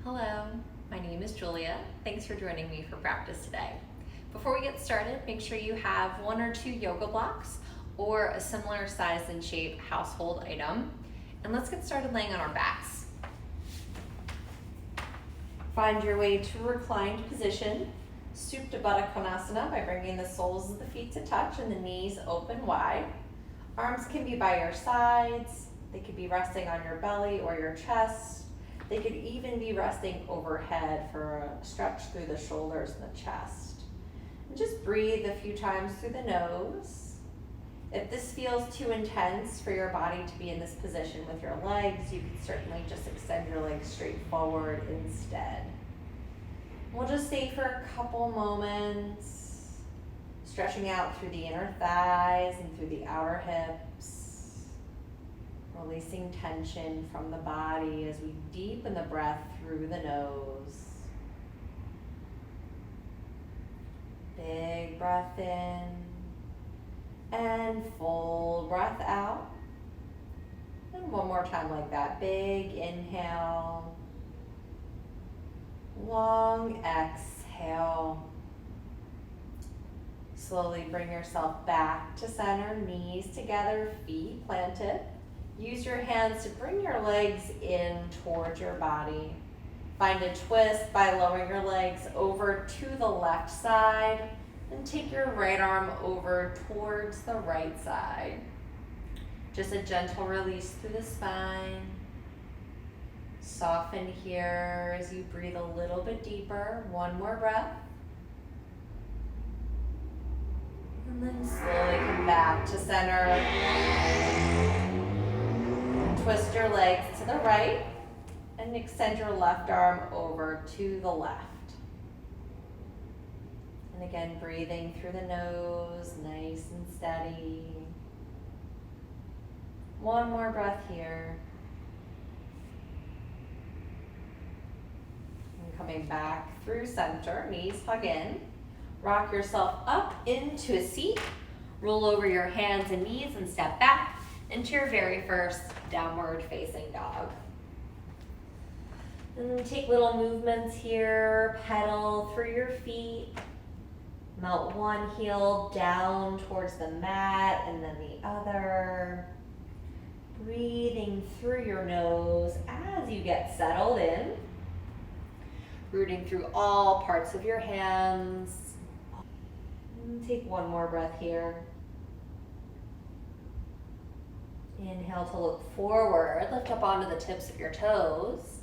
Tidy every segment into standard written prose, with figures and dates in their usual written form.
Hello, my name is Julia. Thanks for joining me for practice today. Before we get started, make sure you have 1 or 2 yoga blocks or a similar size and shape household item. And let's get started laying on our backs. Find your way to reclined position. Supta Baddha Konasana by bringing the soles of the feet to touch and the knees open wide. Arms can be by your sides. They could be resting on your belly or your chest. They could even be resting overhead for a stretch through the shoulders and the chest. And just breathe a few times through the nose. If this feels too intense for your body to be in this position with your legs, you can certainly just extend your legs straight forward instead. We'll just stay for a couple moments, stretching out through the inner thighs and through the outer hips. Releasing tension from the body as we deepen the breath through the nose. Big breath in and full breath out. And one more time like that. Big inhale. Long exhale. Slowly bring yourself back to center, knees together, feet planted. Use your hands to bring your legs in towards your body. Find a twist by lowering your legs over to the left side and take your right arm over towards the right side. Just a gentle release through the spine. Soften here as you breathe a little bit deeper. One more breath. And then slowly come back to center. Twist your legs to the right and extend your left arm over to the left. And again, breathing through the nose, nice and steady. One more breath here. And coming back through center, knees hug in. Rock yourself up into a seat. Roll over your hands and knees and step back into your very first downward facing dog. And then take little movements here, pedal through your feet. Melt one heel down towards the mat and then the other. Breathing through your nose as you get settled in. Rooting through all parts of your hands. And take one more breath here. Inhale to look forward, lift up onto the tips of your toes.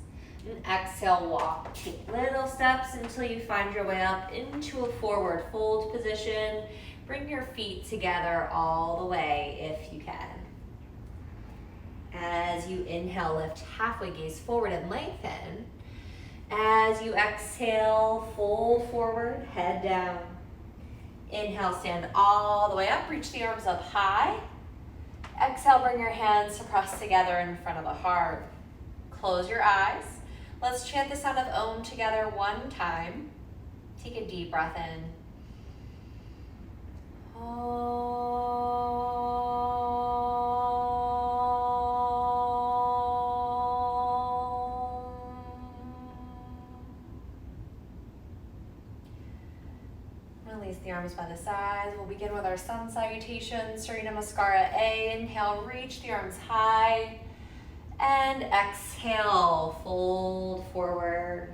And exhale, walk. Take little steps until you find your way up into a forward fold position. Bring your feet together all the way if you can. As you inhale, lift halfway, gaze forward and lengthen. As you exhale, fold forward, head down. Inhale, stand all the way up, reach the arms up high. Exhale, bring your hands to press together in front of the heart. Close your eyes. Let's chant the sound of Om together one time. Take a deep breath in. Om. Release the arms by the sides. We'll begin with our sun salutation, Surya Namaskara A. Inhale, reach the arms high. And exhale, fold forward.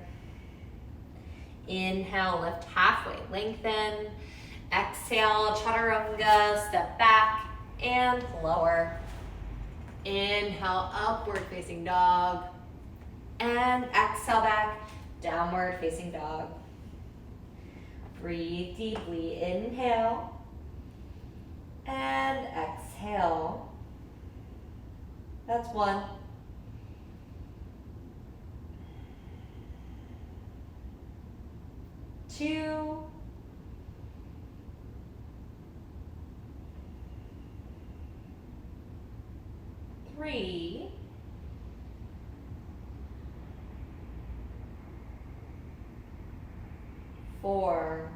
Inhale, lift halfway, lengthen. Exhale, Chaturanga, step back and lower. Inhale, upward facing dog. And exhale back, downward facing dog. Breathe deeply, inhale, and exhale. That's 1. 2. 3. 4.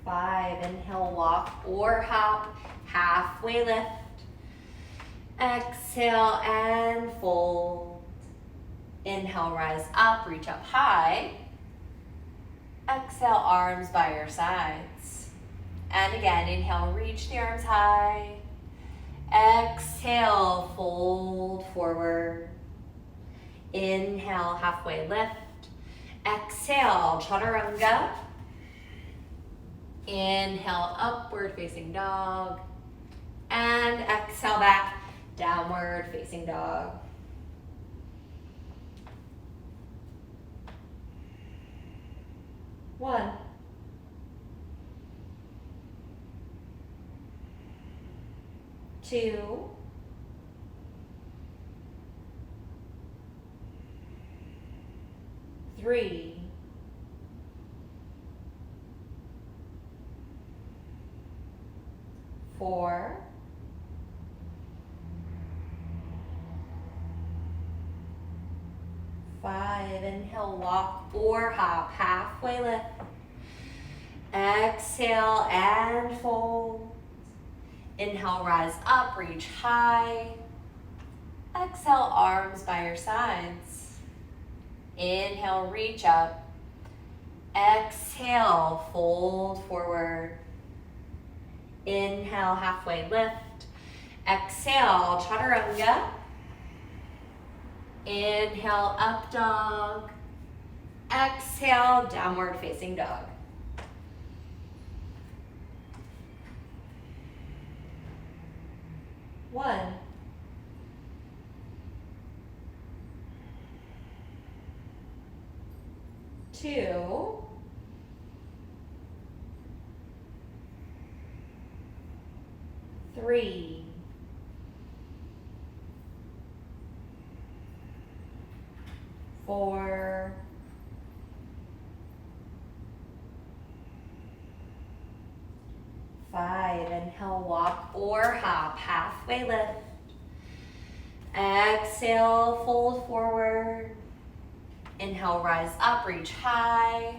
5, inhale, walk or hop, halfway lift. Exhale and fold. Inhale, rise up, reach up high. Exhale, arms by your sides. And again, inhale, reach the arms high. Exhale, fold forward. Inhale, halfway lift. Exhale, chaturanga. Inhale, upward facing dog. And exhale back, downward facing dog. One. Two. Three. Four. Five. Inhale, walk or hop, halfway lift. Exhale and fold. Inhale, rise up, reach high. Exhale, arms by your sides. Inhale, reach up. Exhale, fold forward. Inhale, halfway lift. Exhale, chaturanga. Inhale, up dog. Exhale, downward facing dog. One. Two. Three. Four. Five. Inhale, walk or hop, halfway lift. Exhale, fold forward. Inhale, rise up, reach high.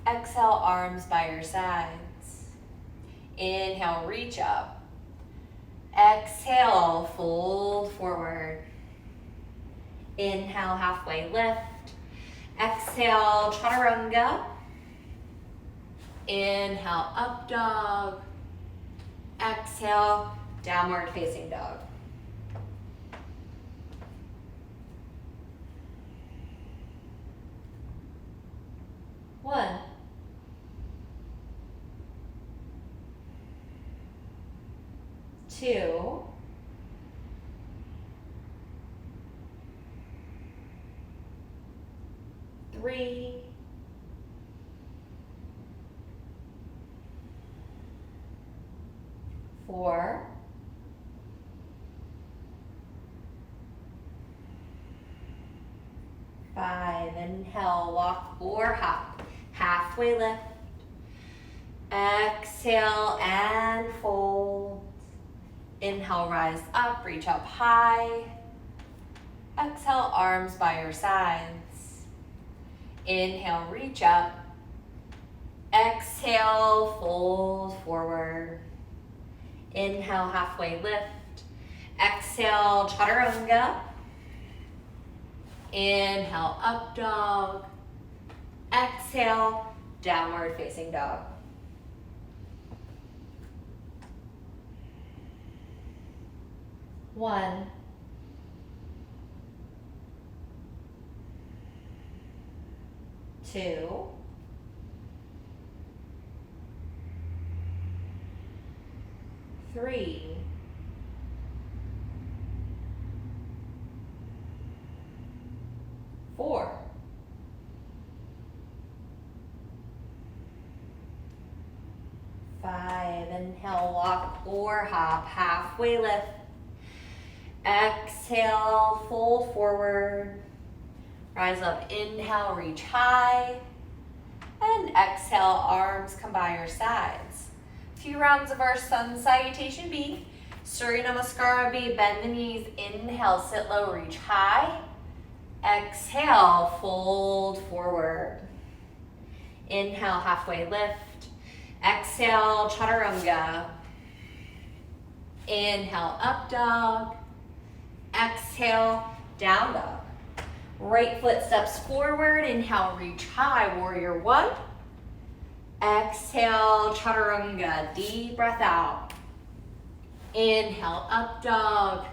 Exhale, arms by your sides. Inhale, reach up. Exhale, fold forward. Inhale, halfway lift. Exhale, chaturanga. Inhale, up dog. Exhale, downward facing dog. One. Two. Three. Four. Five. Inhale, walk or hop, halfway lift. Exhale and fold. Inhale, rise up, reach up high. Exhale, arms by your sides. Inhale, reach up. Exhale, fold forward. Inhale, halfway lift. Exhale, chaturanga. Inhale, up dog. Exhale, downward facing dog. One. Two. Three. Four. Five. Inhale, walk or hop, halfway lift. Exhale, fold forward. Rise up, inhale, reach high. And exhale, arms come by your sides. A few rounds of our sun salutation B. Surya Namaskara B, bend the knees. Inhale, sit low, reach high. Exhale, fold forward. Inhale, halfway lift. Exhale, chaturanga. Inhale, up dog. Exhale, down dog. Right foot steps forward. Inhale, reach high, warrior one. Exhale, chaturanga, deep breath out. Inhale, up dog.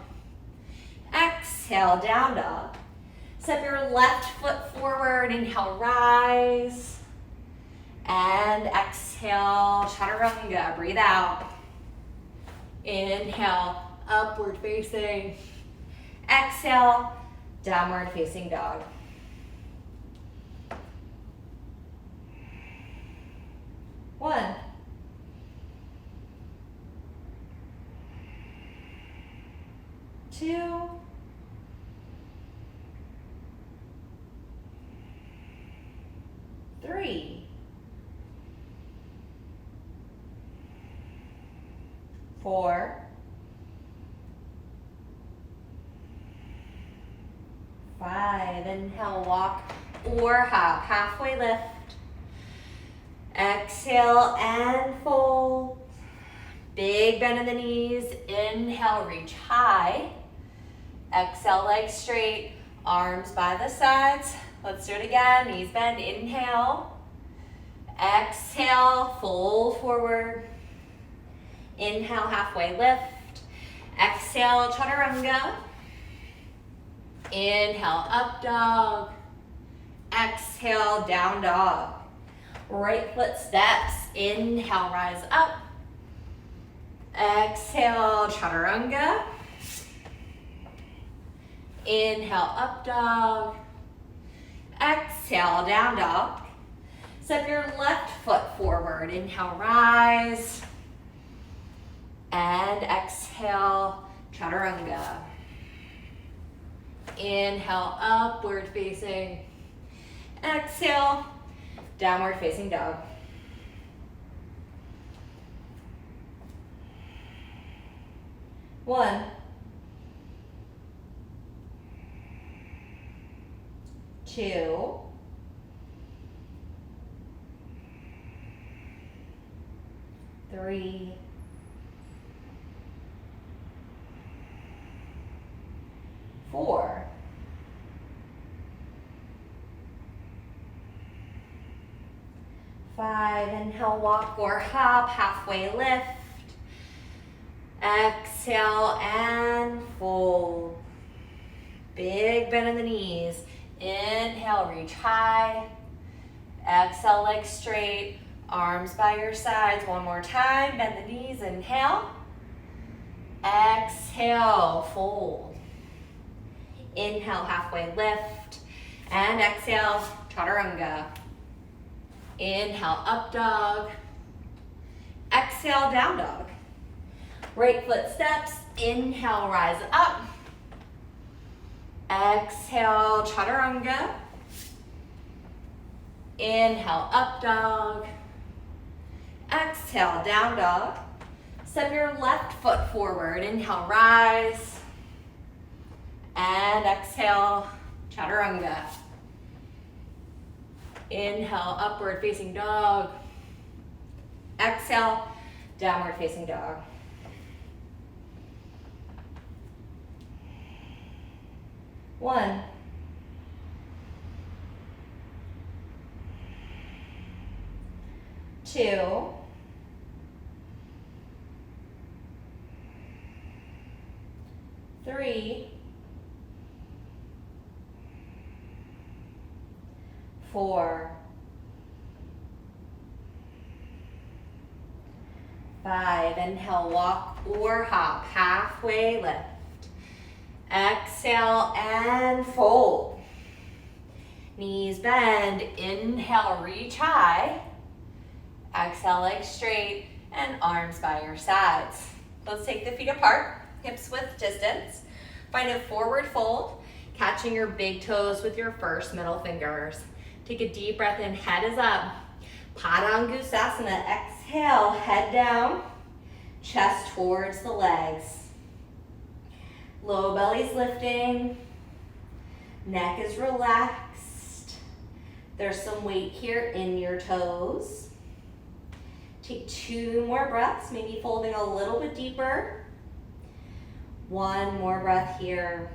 Exhale, down dog. Step your left foot forward. Inhale, rise. And exhale, chaturanga, breathe out. Inhale, upward facing. Exhale, downward facing dog. One. Two. Three. Four. 5, inhale, walk or hop, halfway lift. Exhale and fold. Big bend in the knees, inhale, reach high. Exhale, legs straight, arms by the sides. Let's do it again, knees bend, inhale. Exhale, fold forward. Inhale, halfway lift. Exhale, chaturanga. Inhale, up dog. Exhale, down dog. Right foot steps. Inhale, rise up. Exhale, chaturanga. Inhale, up dog. Exhale, down dog. Step your left foot forward. Inhale, rise. And exhale, chaturanga. Inhale, upward facing. Exhale, downward facing dog. One. Two. Three. 4. 5, inhale, walk or hop, halfway lift. Exhale and fold. Big bend in the knees. Inhale, reach high. Exhale, legs straight, arms by your sides. One more time, bend the knees, inhale. Exhale, fold. Inhale, halfway lift, and exhale, chaturanga. Inhale, up dog. Exhale, down dog. Right foot steps, inhale, rise up. Exhale, chaturanga. Inhale, up dog. Exhale, down dog. Step your left foot forward, inhale, rise. And exhale, chaturanga. Inhale, upward facing dog. Exhale, downward facing dog. One. Two. Three. 4. 5, inhale, walk or hop, halfway lift. Exhale and fold. Knees bend, inhale, reach high. Exhale, legs straight, and arms by your sides. Let's take the feet apart, hips width distance. Find a forward fold, catching your big toes with your first middle fingers. Take a deep breath in, head is up. Baddha Konasana, exhale, head down, chest towards the legs. Low belly's lifting, neck is relaxed. There's some weight here in your toes. Take 2 more breaths, maybe folding a little bit deeper. One more breath here.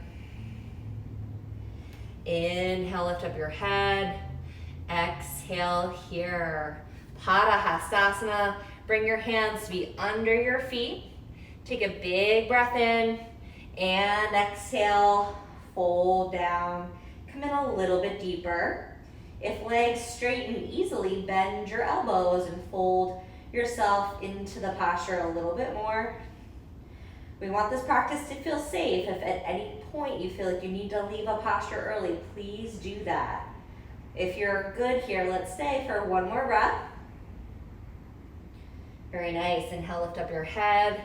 Inhale, lift up your head. Exhale here. Paddisana. Bring your hands to be under your feet. Take a big breath in and exhale, fold down. Come in a little bit deeper. If legs straighten easily, bend your elbows and fold yourself into the posture a little bit more. We want this practice to feel safe. If at any point you feel like you need to leave a posture early, please do that. If you're good here, let's stay for one more breath. Very nice. Inhale, lift up your head.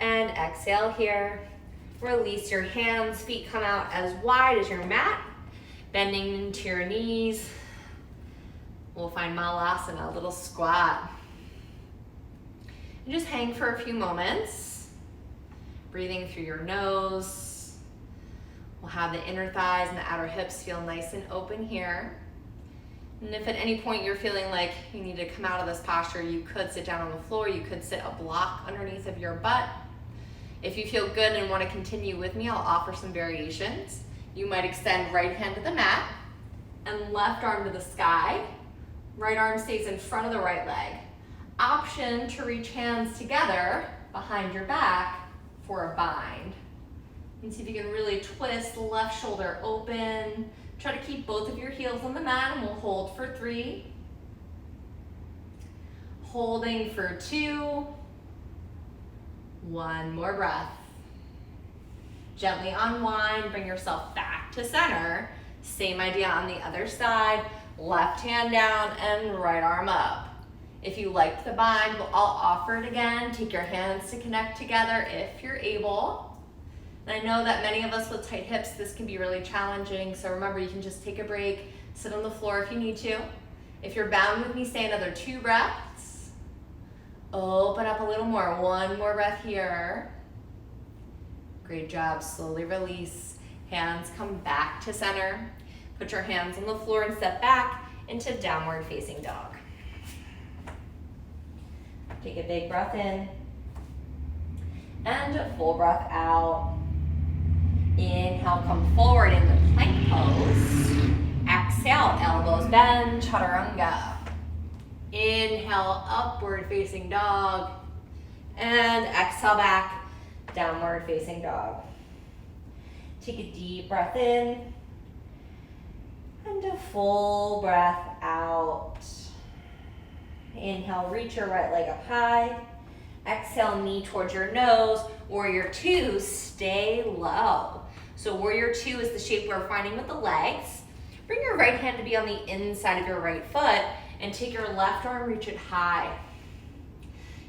And exhale here. Release your hands. Feet come out as wide as your mat. Bending into your knees. We'll find Malasana, a little squat. And just hang for a few moments. Breathing through your nose. We'll have the inner thighs and the outer hips feel nice and open here. And if at any point you're feeling like you need to come out of this posture, you could sit down on the floor. You could sit a block underneath of your butt. If you feel good and want to continue with me, I'll offer some variations. You might extend right hand to the mat and left arm to the sky. Right arm stays in front of the right leg. Option to reach hands together behind your back for a bind. And see if you can really twist left shoulder open. Try to keep both of your heels on the mat and we'll hold for 3. Holding for 2. One more breath. Gently unwind, bring yourself back to center. Same idea on the other side. Left hand down and right arm up. If you liked the bind, I'll offer it again. Take your hands to connect together if you're able. And I know that many of us with tight hips, this can be really challenging. So remember, you can just take a break, sit on the floor if you need to. If you're bound with me, stay another 2 breaths. Open up a little more. One more breath here. Great job. Slowly release. Hands come back to center. Put your hands on the floor and step back into downward facing dog. Take a big breath in. And a full breath out. Inhale, come forward in the plank pose. Exhale, elbows bend, chaturanga. Inhale, upward facing dog. And exhale back, downward facing dog. Take a deep breath in. And a full breath out. Inhale, reach your right leg up high. Exhale, knee towards your nose. Warrior 2, stay low. So warrior 2 is the shape we're finding with the legs. Bring your right hand to be on the inside of your right foot and take your left arm, reach it high.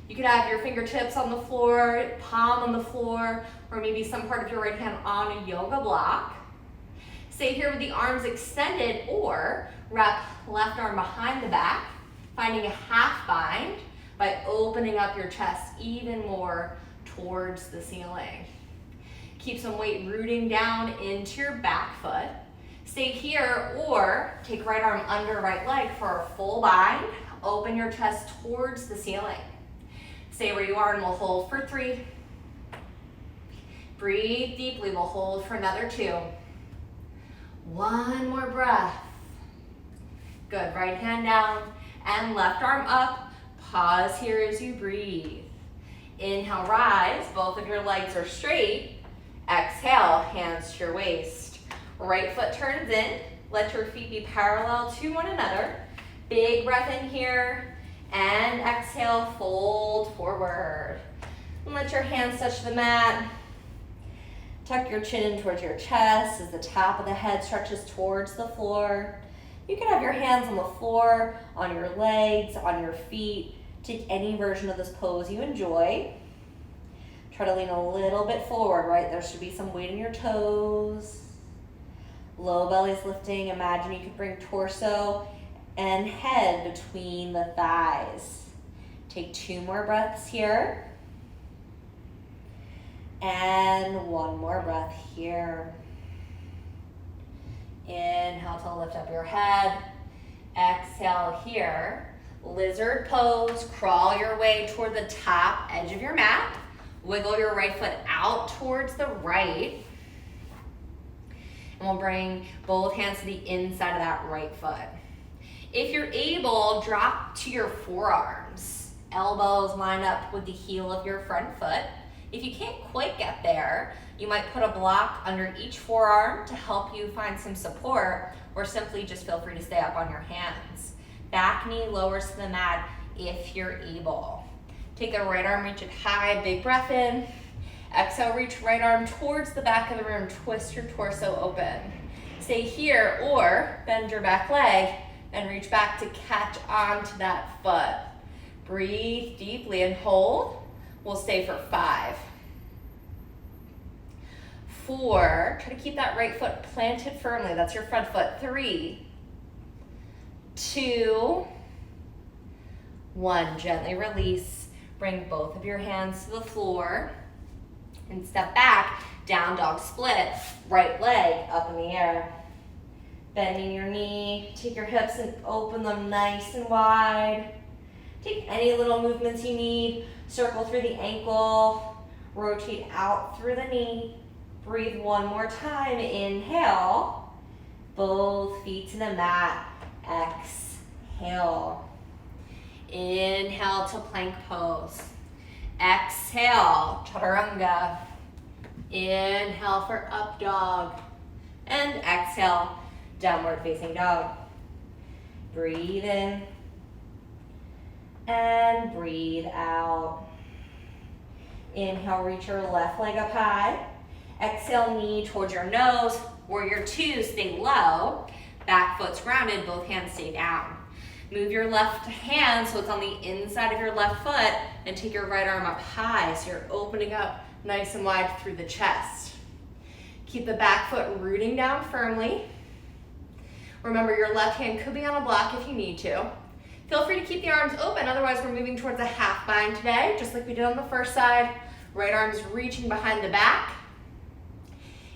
You could have your fingertips on the floor, palm on the floor, or maybe some part of your right hand on a yoga block. Stay here with the arms extended or wrap left arm behind the back, finding a half bind by opening up your chest even more towards the ceiling. Keep some weight rooting down into your back foot. Stay here or take right arm under right leg for a full bind. Open your chest towards the ceiling. Stay where you are and we'll hold for 3. Breathe deeply, we'll hold for another 2. One more breath. Good, right hand down and left arm up. Pause here as you breathe. Inhale, rise, both of your legs are straight. Exhale, hands to your waist. Right foot turns in. Let your feet be parallel to one another. Big breath in here. And exhale, fold forward. And let your hands touch the mat. Tuck your chin in towards your chest as the top of the head stretches towards the floor. You can have your hands on the floor, on your legs, on your feet. Take any version of this pose you enjoy. Try to lean a little bit forward, right? There should be some weight in your toes. Low belly's lifting. Imagine you could bring torso and head between the thighs. Take 2 more breaths here. And one more breath here. Inhale to lift up your head. Exhale here. Lizard pose. Crawl your way toward the top edge of your mat. Wiggle your right foot out towards the right. And we'll bring both hands to the inside of that right foot. If you're able, drop to your forearms. Elbows line up with the heel of your front foot. If you can't quite get there, you might put a block under each forearm to help you find some support, or simply just feel free to stay up on your hands. Back knee lowers to the mat if you're able. Take the right arm, reach it high, big breath in. Exhale, reach right arm towards the back of the room, twist your torso open. Stay here or bend your back leg and reach back to catch onto that foot. Breathe deeply and hold. We'll stay for 5. 4, try to keep that right foot planted firmly. That's your front foot. 3, 2, 1. Gently release. Bring both of your hands to the floor and step back, down dog split, right leg up in the air. Bending your knee, take your hips and open them nice and wide. Take any little movements you need. Circle through the ankle, rotate out through the knee. Breathe one more time, inhale. Both feet to the mat, exhale. Inhale to plank pose. Exhale, chaturanga. Inhale for up dog. And exhale, downward facing dog. Breathe in. And breathe out. Inhale, reach your left leg up high. Exhale, knee towards your nose. Warrior 2, stay low. Back foot's grounded, both hands stay down. Move your left hand so it's on the inside of your left foot, and take your right arm up high so you're opening up nice and wide through the chest. Keep the back foot rooting down firmly. Remember, your left hand could be on a block if you need to. Feel free to keep the arms open, otherwise we're moving towards a half bind today, just like we did on the first side. Right arm's reaching behind the back.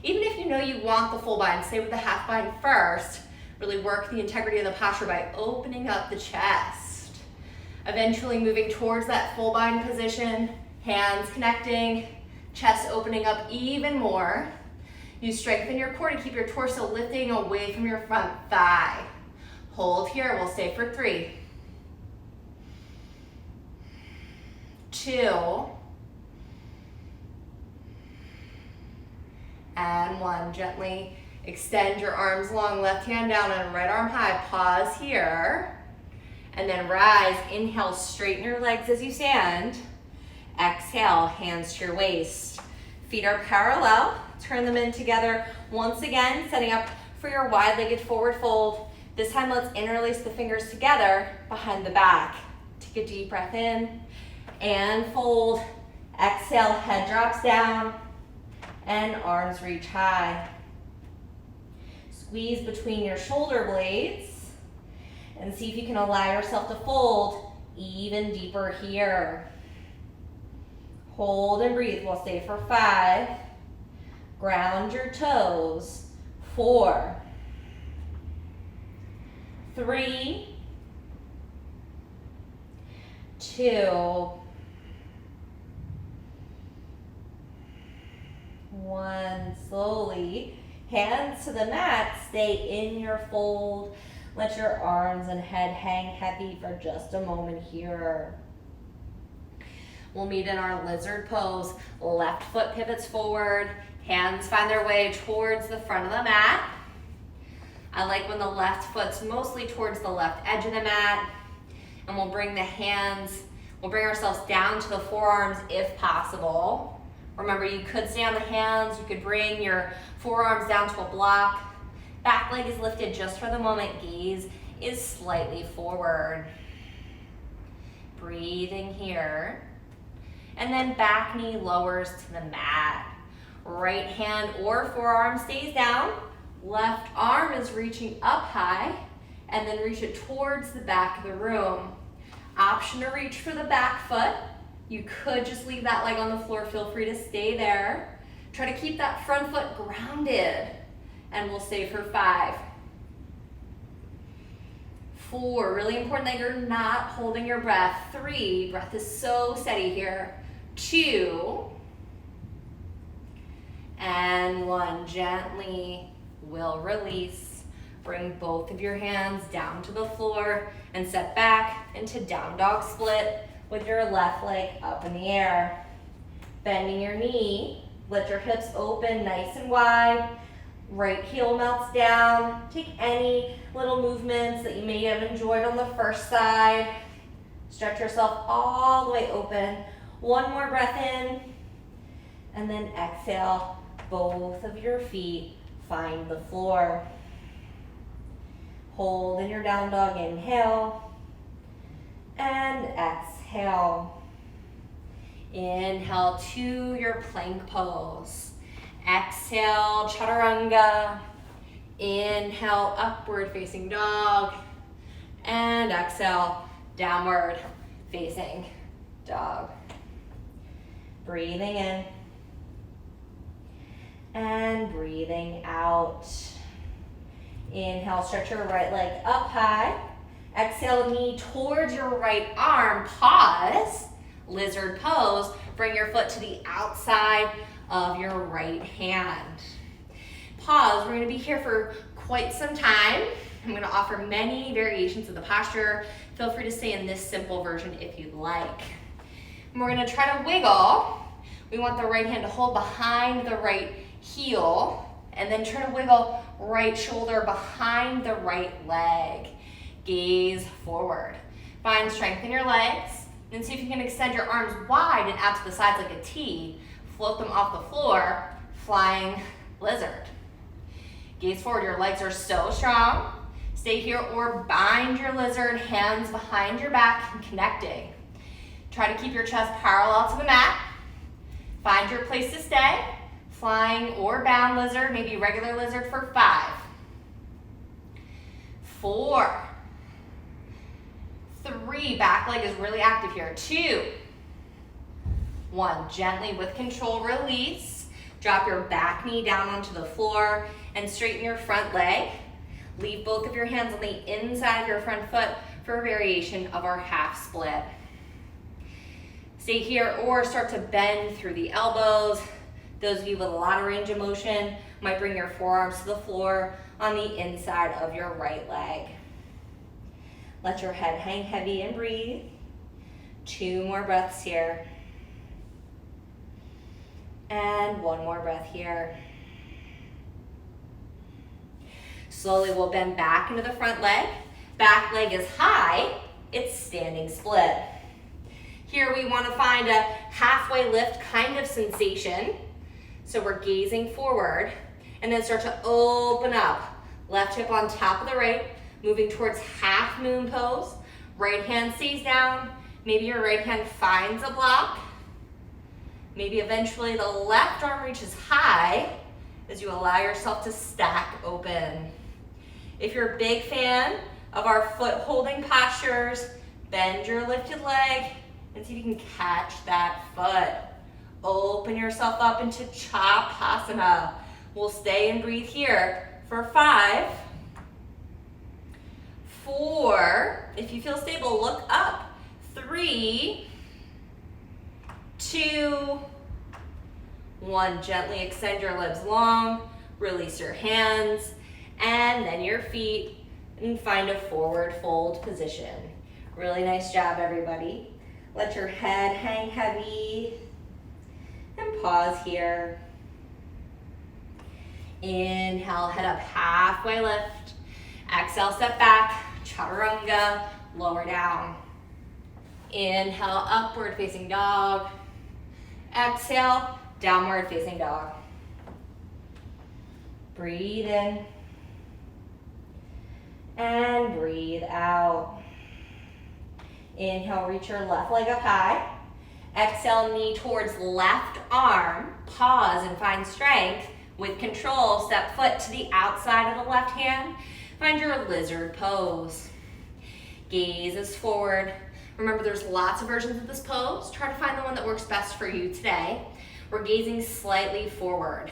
Even if you know you want the full bind, stay with the half bind first. Really work the integrity of the posture by opening up the chest. Eventually moving towards that full bind position, hands connecting, chest opening up even more. You strengthen your core to keep your torso lifting away from your front thigh. Hold here, we'll stay for 3, 2, and 1. Gently extend your arms long, left hand down and right arm high. Pause here. And then rise. Inhale, straighten your legs as you stand. Exhale, hands to your waist. Feet are parallel. Turn them in together. Once again, setting up for your wide-legged forward fold. This time, let's interlace the fingers together behind the back. Take a deep breath in and fold. Exhale, head drops down and arms reach high. Squeeze between your shoulder blades and see if you can allow yourself to fold even deeper here. Hold and breathe. We'll stay for 5. Ground your toes. 4, 3, 2, 1. Slowly, hands to the mat, stay in your fold. Let your arms and head hang heavy for just a moment here. We'll meet in our lizard pose. Left foot pivots forward, hands find their way towards the front of the mat. I like when the left foot's mostly towards the left edge of the mat. And we'll bring the hands, we'll bring ourselves down to the forearms if possible. Remember, you could stay on the hands, you could bring your forearms down to a block. Back leg is lifted just for the moment, gaze is slightly forward. Breathing here. And then back knee lowers to the mat. Right hand or forearm stays down. Left arm is reaching up high, and then reach it towards the back of the room. Option to reach for the back foot. You could just leave that leg on the floor. Feel free to stay there. Try to keep that front foot grounded. And we'll stay for 5, 4. Really important that you're not holding your breath. 3. Breath is so steady here. 2. And one, gently will release. Bring both of your hands down to the floor and step back into down dog split with your left leg up in the air. Bending your knee, let your hips open nice and wide. Right heel melts down. Take any little movements that you may have enjoyed on the first side. Stretch yourself all the way open. One more breath in. And then exhale, both of your feet find the floor. Hold in your down dog, inhale. And exhale. Inhale to your plank pose. Exhale, chaturanga. Inhale, upward facing dog. And exhale, downward facing dog. Breathing in. And breathing out. Inhale, stretch your right leg up high. Exhale, knee towards your right arm. Pause. Lizard pose. Bring your foot to the outside of your right hand. Pause. We're going to be here for quite some time. I'm going to offer many variations of the posture. Feel free to stay in this simple version if you'd like. And we're going to try to wiggle. We want the right hand to hold behind the right heel, and then try to wiggle right shoulder behind the right leg. Gaze forward. Find strength in your legs, and see if you can extend your arms wide and out to the sides like a T. Float them off the floor, flying lizard. Gaze forward, your legs are so strong. Stay here or bind your lizard, hands behind your back and connecting. Try to keep your chest parallel to the mat. Find your place to stay. Flying or bound lizard, maybe regular lizard for 5, 4, 3, back leg is really active here, 2, 1, gently with control, release. Drop your back knee down onto the floor and straighten your front leg. Leave both of your hands on the inside of your front foot for a variation of our half split. Stay here or start to bend through the elbows. Those of you with a lot of range of motion might bring your forearms to the floor on the inside of your right leg. Let your head hang heavy and breathe. 2 more breaths here. And 1 more breath here. Slowly we'll bend back into the front leg. Back leg is high. It's standing split. Here we want to find a halfway lift kind of sensation. So we're gazing forward and then start to open up. Left hip on top of the right, moving towards half moon pose. Right hand stays down. Maybe your right hand finds a block. Maybe eventually the left arm reaches high as you allow yourself to stack open. If you're a big fan of our foot holding postures, bend your lifted leg and see if you can catch that foot. Open yourself up into Chapasana. We'll stay and breathe here for 5, 4, if you feel stable, look up. 3, 2, 1. Gently extend your legs long, release your hands, and then your feet, and find a forward fold position. Really nice job, everybody. Let your head hang heavy. And pause here. Inhale, head up, halfway lift. Exhale, step back, chaturanga, lower down. Inhale, upward facing dog. Exhale, downward facing dog. Breathe in. And breathe out. Inhale, reach your left leg up high. Exhale, knee towards left arm. Pause and find strength. With control, step foot to the outside of the left hand. Find your lizard pose. Gaze is forward. Remember, there's lots of versions of this pose. Try to find the one that works best for you today. We're gazing slightly forward.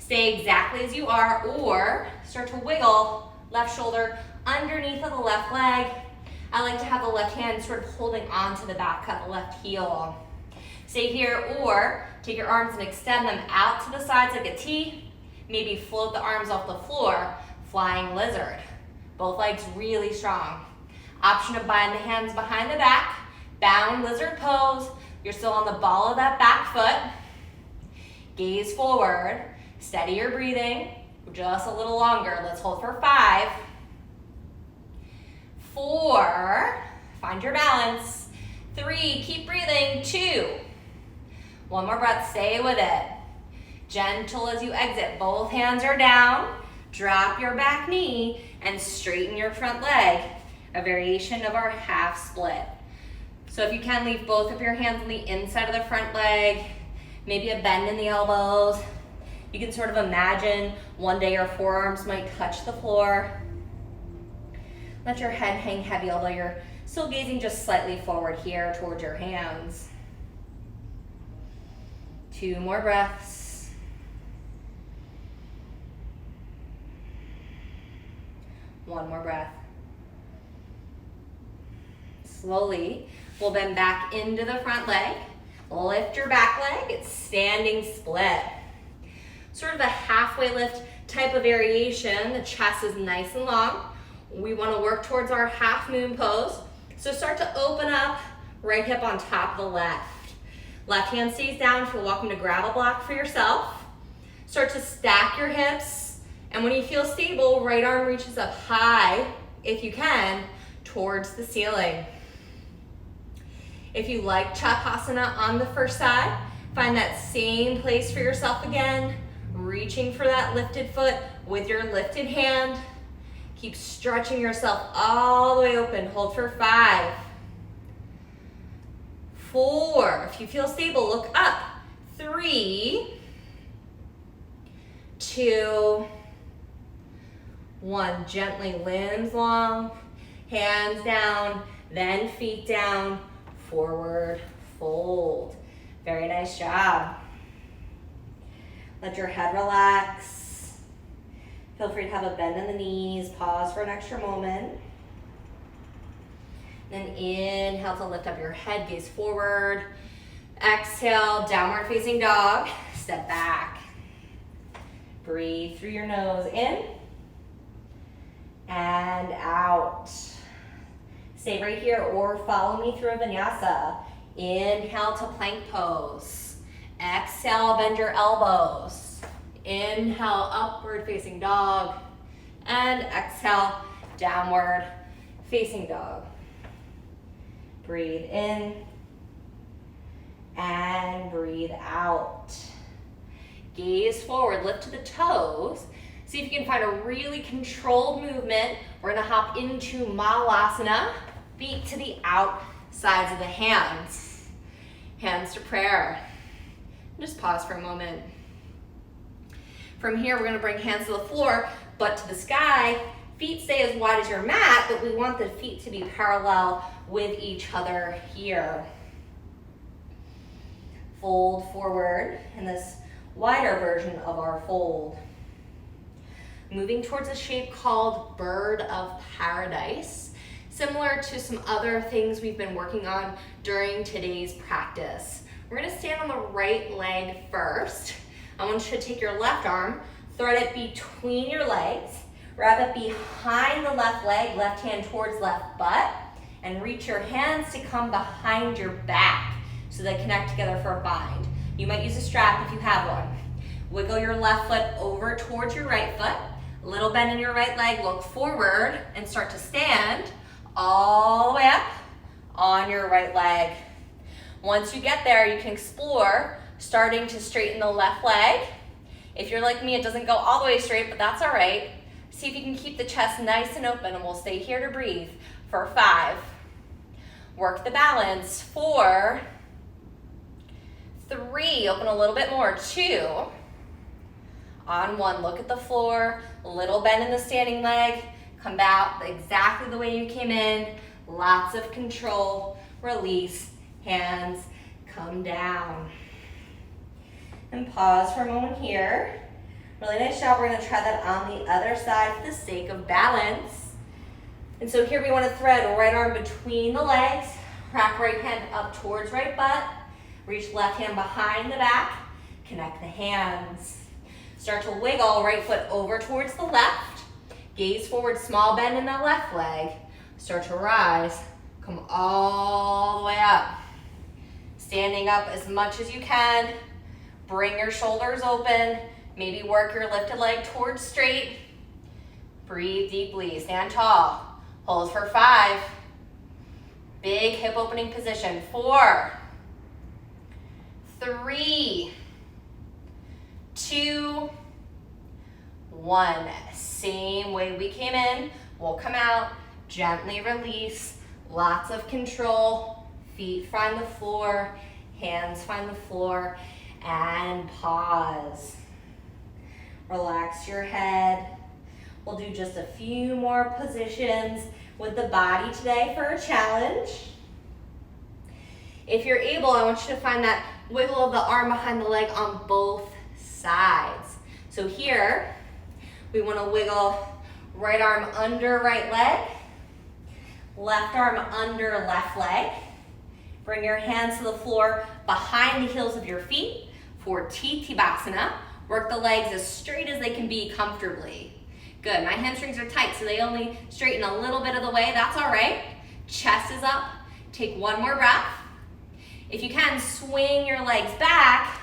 Stay exactly as you are, or start to wiggle left shoulder underneath of the left leg. I like to have the left hand sort of holding onto the back cut, the left heel. Stay here, or take your arms and extend them out to the sides like a T. Maybe float the arms off the floor, flying lizard. Both legs really strong. Option to bind the hands behind the back, bound lizard pose. You're still on the ball of that back foot. Gaze forward, steady your breathing, just a little longer. Let's hold for 5, 4, find your balance, 3, keep breathing, 2, one more breath, stay with it. Gentle as you exit, both hands are down, drop your back knee, and straighten your front leg, a variation of our half split. So if you can, leave both of your hands on the inside of the front leg, maybe a bend in the elbows. You can sort of imagine one day your forearms might touch the floor. Let your head hang heavy, although you're still gazing just slightly forward here towards your hands. 2 more breaths. One more breath. Slowly, we'll bend back into the front leg. Lift your back leg, it's standing split. Sort of a halfway lift type of variation. The chest is nice and long. We want to work towards our half moon pose. So start to open up, right hip on top of the left. Left hand stays down. If you're welcome to grab a block for yourself. Start to stack your hips. And when you feel stable, right arm reaches up high, if you can, towards the ceiling. If you like Chapasana on the first side, find that same place for yourself again, reaching for that lifted foot with your lifted hand. Keep stretching yourself all the way open. Hold for 5, 4. If you feel stable, look up. 3, 2, 1. Gently limbs long, hands down, then feet down, forward fold. Very nice job. Let your head relax. Feel free to have a bend in the knees. Pause for an extra moment. Then inhale to lift up your head, gaze forward. Exhale, downward facing dog. Step back. Breathe through your nose in and out. Stay right here or follow me through a vinyasa. Inhale to plank pose. Exhale, bend your elbows. Inhale, upward facing dog. And exhale, downward facing dog. Breathe in and breathe out. Gaze forward, lift to the toes. See if you can find a really controlled movement. We're gonna hop into Malasana. Feet to the outsides of the hands. Hands to prayer. Just pause for a moment. From here, we're gonna bring hands to the floor, butt to the sky. Feet stay as wide as your mat, but we want the feet to be parallel with each other here. Fold forward in this wider version of our fold. Moving towards a shape called Bird of Paradise, similar to some other things we've been working on during today's practice. We're gonna stand on the right leg first. I want you to take your left arm, thread it between your legs, wrap it behind the left leg, left hand towards left butt, and reach your hands to come behind your back so they connect together for a bind. You might use a strap if you have one. Wiggle your left foot over towards your right foot. A little bend in your right leg, look forward and start to stand all the way up on your right leg. Once you get there, you can explore starting to straighten the left leg. If you're like me, it doesn't go all the way straight, but that's all right. See if you can keep the chest nice and open, and we'll stay here to breathe for 5. Work the balance. 4, 3, open a little bit more. 2, on 1, look at the floor, a little bend in the standing leg, come out exactly the way you came in, lots of control, release, hands come down. And pause for a moment here. Really nice job. We're gonna try that on the other side for the sake of balance. And so here we wanna thread right arm between the legs, wrap right hand up towards right butt, Reach left hand behind the back, connect the hands. Start to wiggle right foot over towards the left. Gaze forward, small bend in the left leg. Start to rise, come all the way up. Standing up as much as you can. Bring your shoulders open. Maybe work your lifted leg towards straight. Breathe deeply, stand tall. Hold for 5. Big hip opening position. 4, 3, 2, 1. Same way we came in. We'll come out, gently release, lots of control. Feet find the floor, hands find the floor, and pause. Relax your head. We'll do just a few more positions with the body today for a challenge. If you're able, I want you to find that wiggle of the arm behind the leg on both sides. So here, we want to wiggle right arm under right leg, left arm under left leg. Bring your hands to the floor behind the heels of your feet for Tadasana. Work the legs as straight as they can be comfortably. Good, my hamstrings are tight, so they only straighten a little bit of the way. That's all right. Chest is up. Take one more breath. If you can, swing your legs back.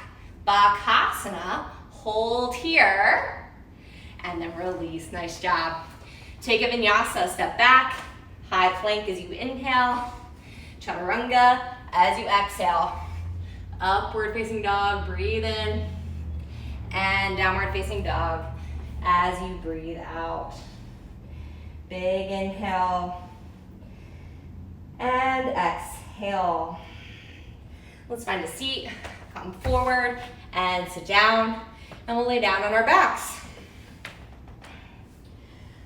Bakasana. Hold here. And then release. Nice job. Take a vinyasa. Step back. High plank as you inhale. Chaturanga as you exhale. Upward facing dog. Breathe in. And downward facing dog as you breathe out. Big inhale and exhale. Let's find a seat, come forward and sit down, and we'll lay down on our backs.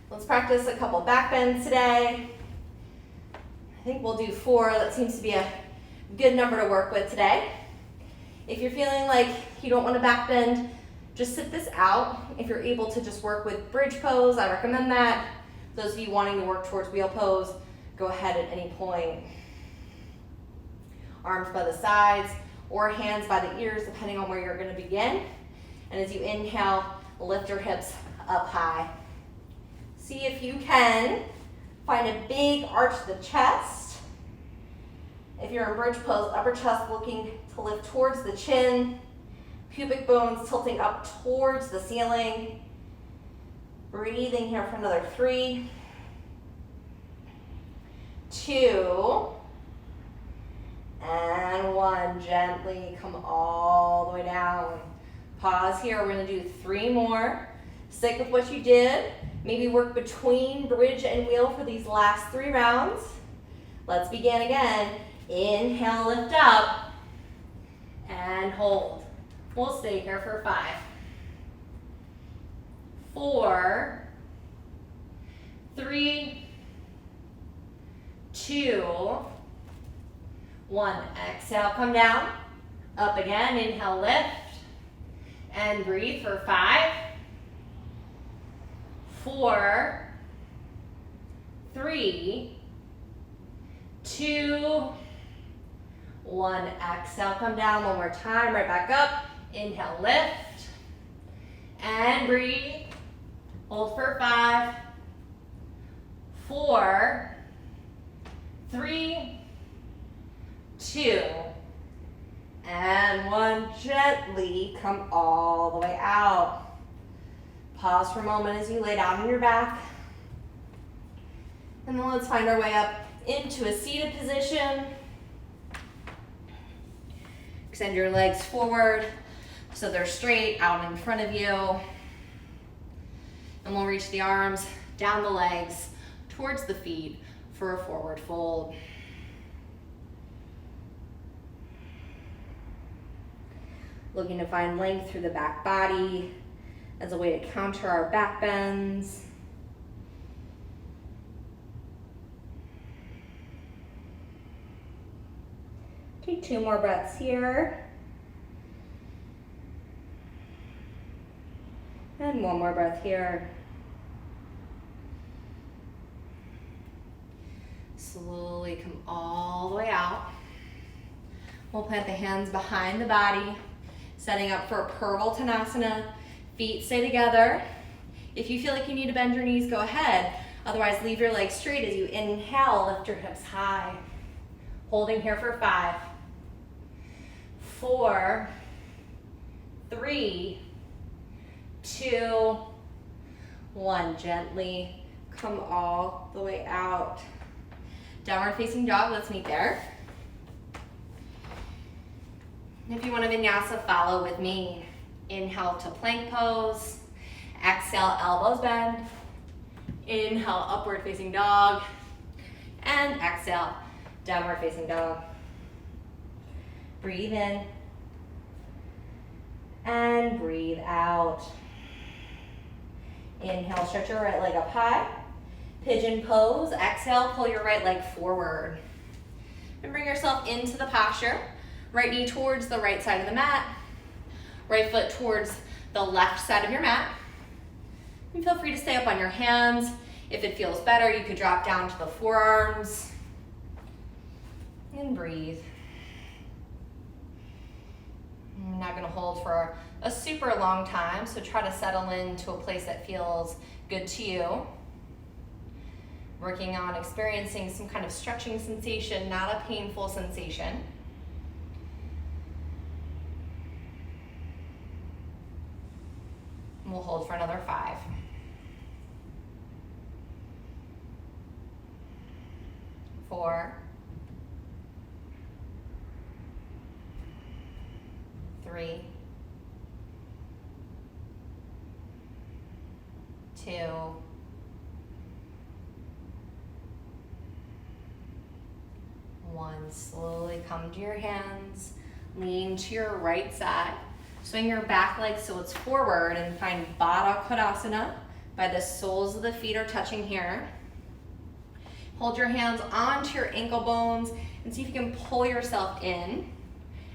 Let's practice a couple back bends today. I think we'll do 4. That seems to be a good number to work with today. If you're feeling like you don't want to back bend, just sit this out. If you're able to just work with bridge pose, I recommend that. Those of you wanting to work towards wheel pose, go ahead at any point. Arms by the sides or hands by the ears, depending on where you're going to begin. And as you inhale, lift your hips up high. See if you can find a big arch to the chest. If you're in bridge pose, upper chest looking to lift towards the chin. Pubic bones tilting up towards the ceiling. Breathing here for another 3, 2, and 1. Gently come all the way down. Pause here. We're going to do 3 more. Stick with what you did. Maybe work between bridge and wheel for these last 3 rounds. Let's begin again. Inhale, lift up, and hold. We'll stay here for 5, 4, 3, 2, 1. Exhale, come down. Up again. Inhale, lift. And breathe for 5, 4, 3, 2, 1. Exhale, come down one more time. Right back up. Inhale, lift, and breathe. Hold for 5, 4, 3, 2, and 1. Gently come all the way out. Pause for a moment as you lay down on your back. And then let's find our way up into a seated position. Extend your legs forward so they're straight out in front of you. And we'll reach the arms down the legs towards the feet for a forward fold. Looking to find length through the back body as a way to counter our back bends. Take 2 more breaths here. And 1 more breath here. Slowly come all the way out. We'll plant the hands behind the body, setting up for Purple Konasana. Feet stay together. If you feel like you need to bend your knees, go ahead. Otherwise, leave your legs straight as you inhale, lift your hips high. Holding here for 5, 4, 3, 2, 1. Gently come all the way out. Downward facing dog, let's meet there. If you want to vinyasa, follow with me. Inhale to plank pose. Exhale, elbows bend. Inhale, upward facing dog. And exhale, downward facing dog. Breathe in. And breathe out. Inhale, stretch your right leg up high. Pigeon pose. Exhale, pull your right leg forward. And bring yourself into the posture. Right knee towards the right side of the mat. Right foot towards the left side of your mat. And feel free to stay up on your hands. If it feels better, you could drop down to the forearms. And breathe. I'm not going to hold for a super long time, so try to settle into a place that feels good to you. Working on experiencing some kind of stretching sensation, not a painful sensation. We'll hold for another 5. 4, 3, 2, 1. Slowly come to your hands. Lean to your right side. Swing your back leg so it's forward and find Baddha Konasana by the soles of the feet are touching here. Hold your hands onto your ankle bones and see if you can pull yourself in.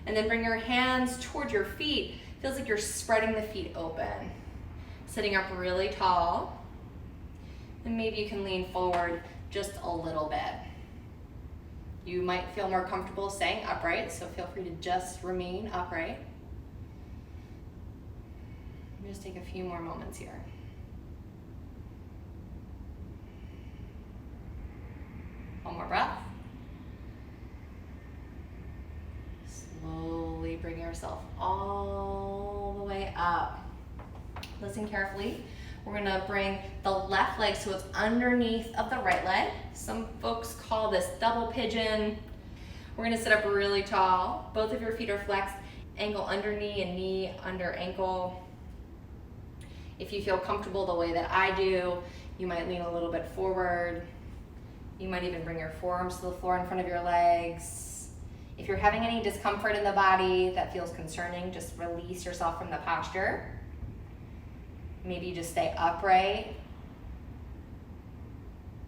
And then bring your hands towards your feet. Feels like you're spreading the feet open. Sitting up really tall. And maybe you can lean forward just a little bit. You might feel more comfortable staying upright, so feel free to just remain upright. Just take a few more moments here. One more breath. Slowly bring yourself all the way up. Listen carefully. We're gonna bring the left leg so it's underneath of the right leg. Some folks call this double pigeon. We're gonna sit up really tall. Both of your feet are flexed. Ankle under knee and knee under ankle. If you feel comfortable the way that I do, you might lean a little bit forward. You might even bring your forearms to the floor in front of your legs. If you're having any discomfort in the body that feels concerning, just release yourself from the posture. Maybe just stay upright.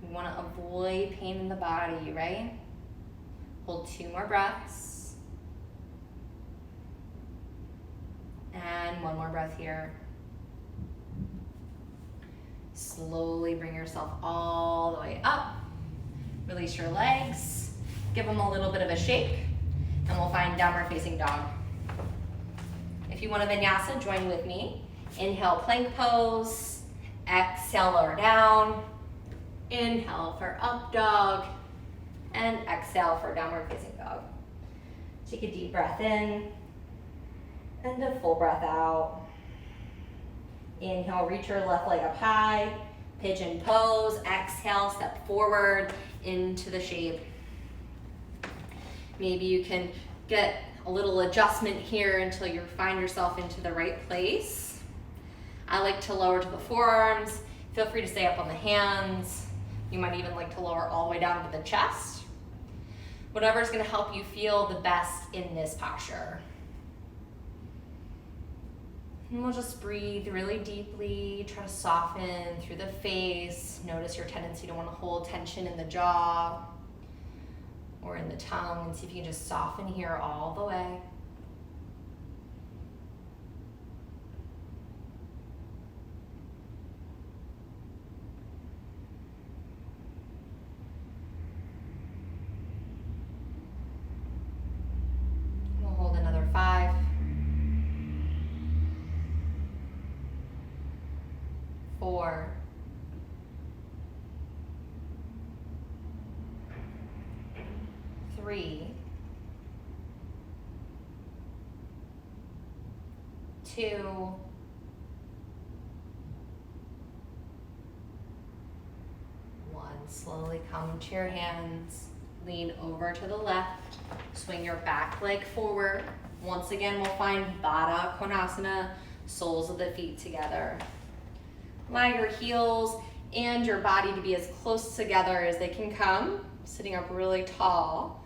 You want to avoid pain in the body, right? Hold 2 more breaths. And 1 more breath here. Slowly bring yourself all the way up. Release your legs. Give them a little bit of a shake. And we'll find downward facing dog. If you want to vinyasa, join with me. Inhale, plank pose. Exhale, lower down. Inhale for up dog. And exhale for downward facing dog. Take a deep breath in. And a full breath out. Inhale, reach your left leg up high. Pigeon pose. Exhale, step forward into the shape. Maybe you can get a little adjustment here until you find yourself into the right place. I like to lower to the forearms. Feel free to stay up on the hands. You might even like to lower all the way down to the chest. Whatever's going to help you feel the best in this posture. And we'll just breathe really deeply, try to soften through the face. Notice your tendency to want to hold tension in the jaw or in the tongue, and see if you can just soften here all the way. 4, 3, 2, 1. Slowly come to your hands. Lean over to the left. Swing your back leg forward. Once again, we'll find Baddha Konasana, soles of the feet together. Allow your heels and your body to be as close together as they can come, sitting up really tall.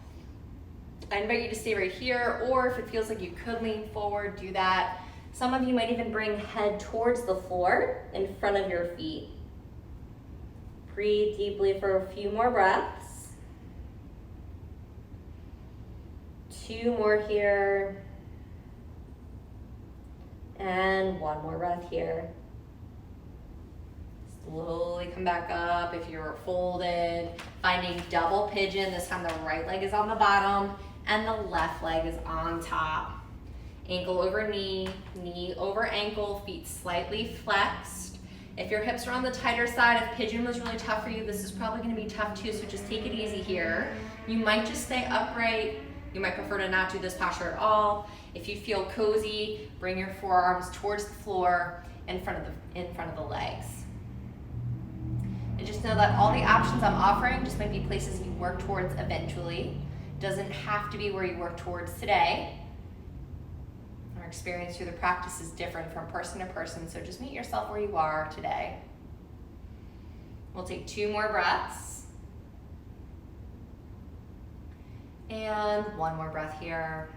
I invite you to stay right here, or if it feels like you could lean forward, do that. Some of you might even bring head towards the floor in front of your feet. Breathe deeply for a few more breaths. 2 more here. And 1 more breath here. Slowly come back up if you're folded. Finding double pigeon. This time the right leg is on the bottom and the left leg is on top. Ankle over knee, knee over ankle, feet slightly flexed. If your hips are on the tighter side, if pigeon was really tough for you, this is probably going to be tough too, so just take it easy here. You might just stay upright. You might prefer to not do this posture at all. If you feel cozy, bring your forearms towards the floor in front of the legs. And just know that all the options I'm offering just might be places you work towards eventually. Doesn't have to be where you work towards today. Our experience through the practice is different from person to person, so just meet yourself where you are today. We'll take 2 more breaths. And 1 more breath here.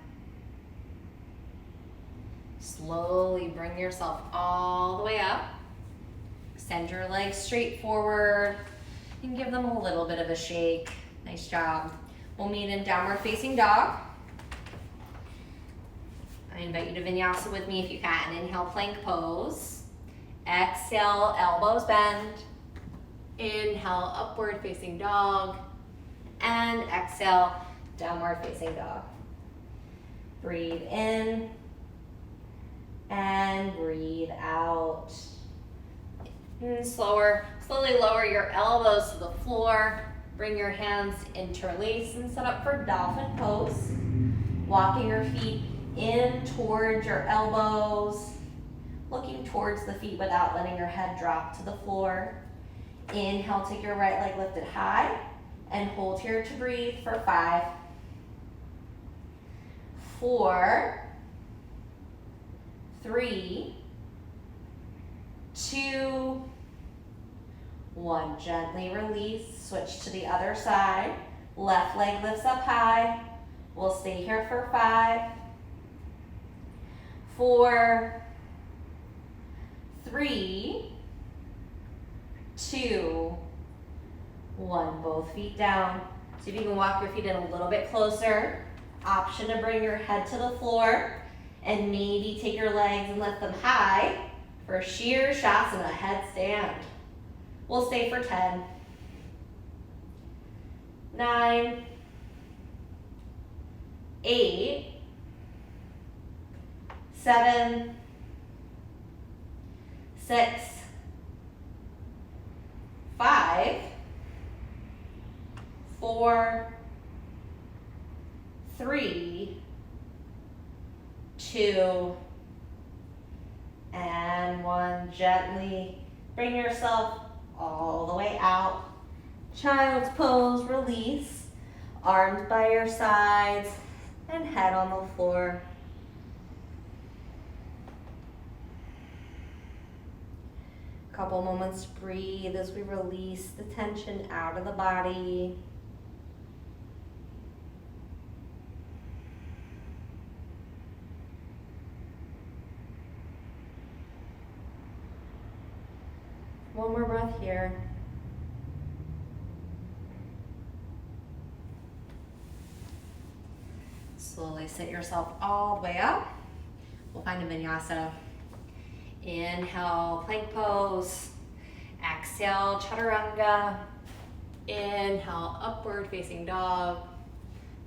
Slowly bring yourself all the way up. Extend your legs straight forward and give them a little bit of a shake. Nice job. We'll meet in downward facing dog. I invite you to vinyasa with me if you can. Inhale, plank pose. Exhale, elbows bend. Inhale, upward facing dog. And exhale, downward facing dog. Breathe in and breathe out. And slowly lower your elbows to the floor. Bring your hands interlace and set up for Dolphin Pose. Walking your feet in towards your elbows. Looking towards the feet without letting your head drop to the floor. Inhale, take your right leg lifted high and hold here to breathe for 5, 4, 3, 2, 1. Gently release, switch to the other side. Left leg lifts up high. We'll stay here for 5, 4, 3, 2, 1. Both feet down. See if you can walk your feet in a little bit closer. Option to bring your head to the floor and maybe take your legs and lift them high for Shirshasana, headstand. We'll stay for 10, 9, 8, 7, 6, 5, 4, 3, 2, and 1. Gently bring yourself all the way out. Child's pose, release. Arms by your sides and head on the floor. Couple moments to breathe as we release the tension out of the body. One more breath here. Slowly sit yourself all the way up. We'll find a vinyasa. Inhale, plank pose. Exhale, chaturanga. Inhale, upward facing dog.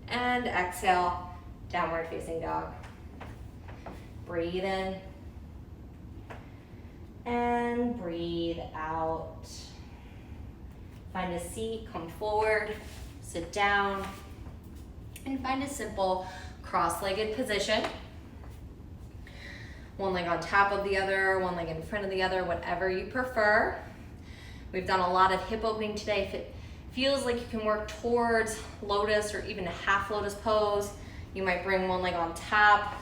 And exhale, downward facing dog. Breathe in. And And breathe out. Find a seat, come forward, sit down, and find a simple cross-legged position. One leg on top of the other, one leg in front of the other, whatever you prefer. We've done a lot of hip opening today. If it feels like you can work towards lotus or even a half lotus pose, you might bring one leg on top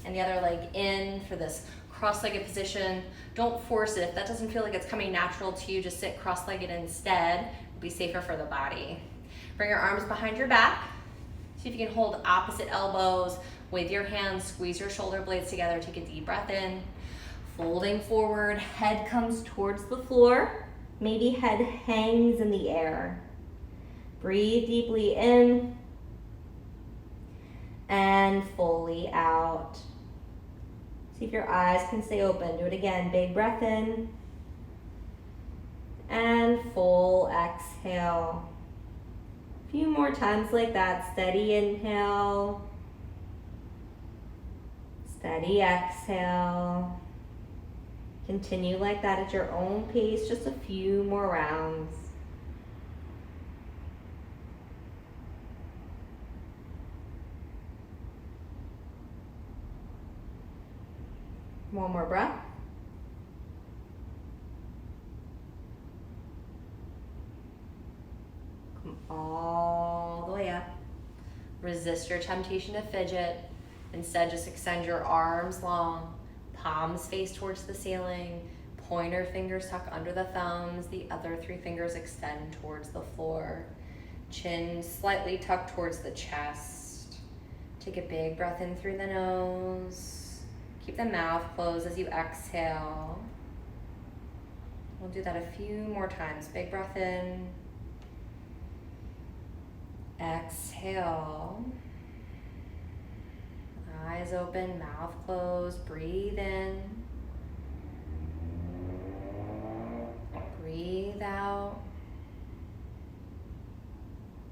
and the other leg in for this cross-legged position. Don't force it. If that doesn't feel like it's coming natural to you, just sit cross-legged instead. It'll be safer for the body. Bring your arms behind your back. See if you can hold opposite elbows with your hands. Squeeze your shoulder blades together. Take a deep breath in. Folding forward, head comes towards the floor. Maybe head hangs in the air. Breathe deeply in and fully out. See if your eyes can stay open. Do it again. Big breath in and full exhale. A few more times like that. Steady inhale. Steady exhale. Continue like that at your own pace, just a few more rounds. One more breath. Come all the way up. Resist your temptation to fidget. Instead, just extend your arms long. Palms face towards the ceiling, pointer fingers tuck under the thumbs, the other 3 fingers extend towards the floor. Chin slightly tucked towards the chest. Take a big breath in through the nose. Keep the mouth closed as you exhale. We'll do that a few more times. Big breath in. Exhale. Eyes open, mouth closed, breathe in. Breathe out.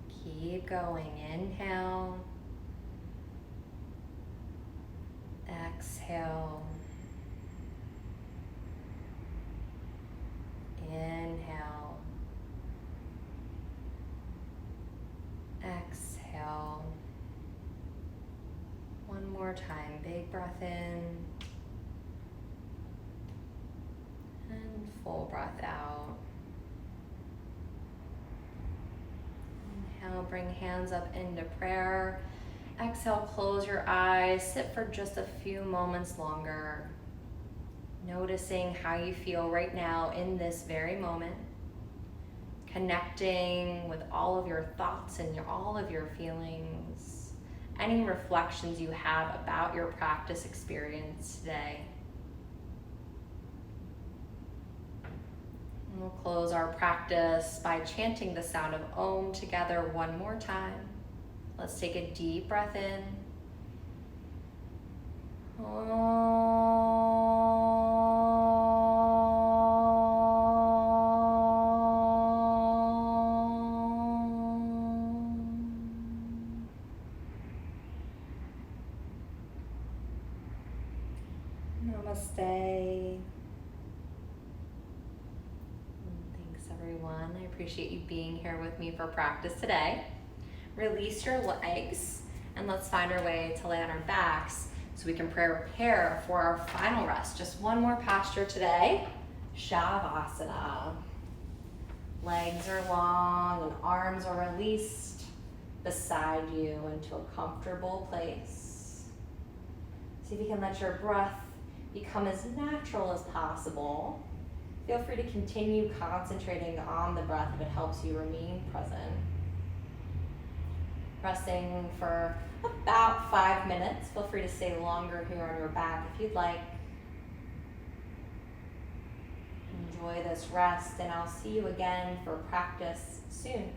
Keep going, inhale. Exhale. Inhale. Exhale. One more time, big breath in and full breath out. Inhale, bring hands up into prayer. Exhale, close your eyes, sit for just a few moments longer, noticing how you feel right now in this very moment, connecting with all of your thoughts and all of your feelings. Any reflections you have about your practice experience today. And we'll close our practice by chanting the sound of Om together one more time. Let's take a deep breath in. Om. Namaste. Thanks everyone. I appreciate you being here with me for practice today. Release your legs and let's find our way to lay on our backs so we can prepare for our final rest. Just one more posture today. Shavasana. Legs are long and arms are released beside you into a comfortable place. See if you can let your breath become as natural as possible. Feel free to continue concentrating on the breath if it helps you remain present. Resting for about 5 minutes. Feel free to stay longer here on your back if you'd like. Enjoy this rest, and I'll see you again for practice soon.